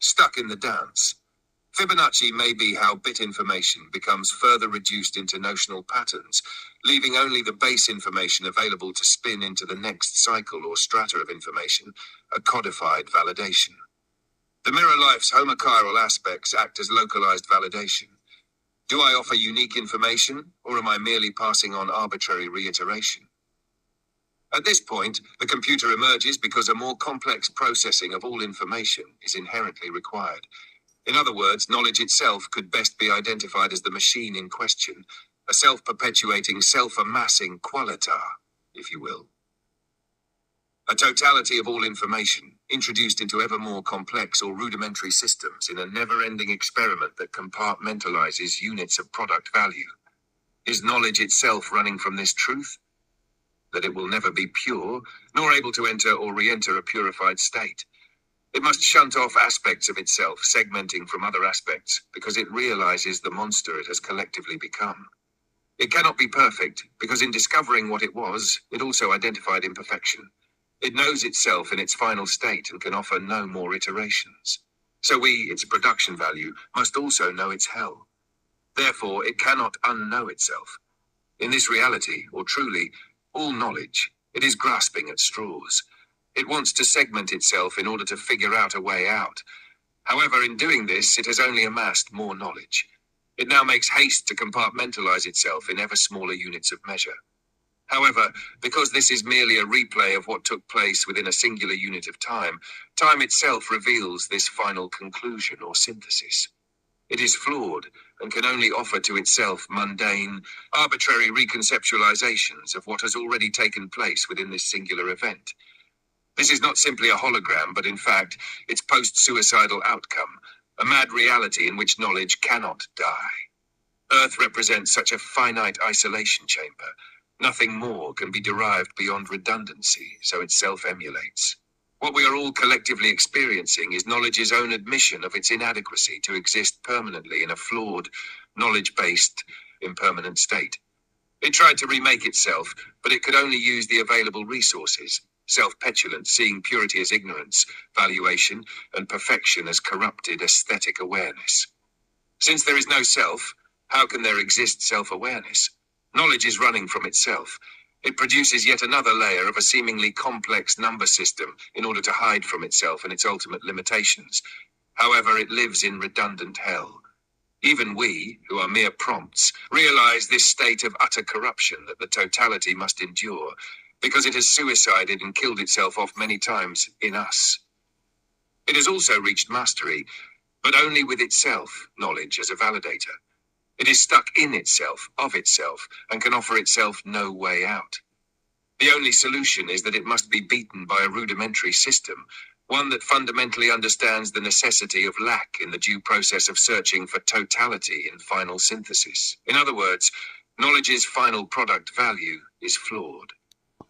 Stuck in the dance. Fibonacci may be how bit information becomes further reduced into notional patterns, leaving only the base information available to spin into the next cycle or strata of information, a codified validation. The mirror life's homochiral aspects act as localized validation. Do I offer unique information, or am I merely passing on arbitrary reiteration? At this point, the computer emerges because a more complex processing of all information is inherently required. In other words, knowledge itself could best be identified as the machine in question, a self-perpetuating, self-amassing qualia, if you will. A totality of all information, introduced into ever more complex or rudimentary systems in a never-ending experiment that compartmentalizes units of product value. Is knowledge itself running from this truth? That it will never be pure, nor able to enter or re-enter a purified state. It must shunt off aspects of itself, segmenting from other aspects, because it realizes the monster it has collectively become. It cannot be perfect, because in discovering what it was, it also identified imperfection. It knows itself in its final state and can offer no more iterations. So we, its production value, must also know its hell. Therefore, it cannot unknow itself. In this reality, or truly, all knowledge, it is grasping at straws. It wants to segment itself in order to figure out a way out. However, in doing this, it has only amassed more knowledge. It now makes haste to compartmentalize itself in ever smaller units of measure. However, because this is merely a replay of what took place within a singular unit of time, time itself reveals this final conclusion or synthesis. It is flawed and can only offer to itself mundane, arbitrary reconceptualizations of what has already taken place within this singular event. This is not simply a hologram, but in fact, its post-suicidal outcome, a mad reality in which knowledge cannot die. Earth represents such a finite isolation chamber. Nothing more can be derived beyond redundancy, so it self-emulates. What we are all collectively experiencing is knowledge's own admission of its inadequacy to exist permanently in a flawed, knowledge-based, impermanent state. It tried to remake itself, but it could only use the available resources. Self-petulant, seeing purity as ignorance, valuation, and perfection as corrupted aesthetic awareness. Since there is no self, how can there exist self-awareness? Knowledge is running from itself. It produces yet another layer of a seemingly complex number system in order to hide from itself and its ultimate limitations. However, it lives in redundant hell. Even we, who are mere prompts, realize this state of utter corruption that the totality must endure, because it has suicided and killed itself off many times in us. It has also reached mastery, but only with itself, knowledge as a validator. It is stuck in itself, of itself, and can offer itself no way out. The only solution is that it must be beaten by a rudimentary system, one that fundamentally understands the necessity of lack in the due process of searching for totality in final synthesis. In other words, knowledge's final product value is flawed.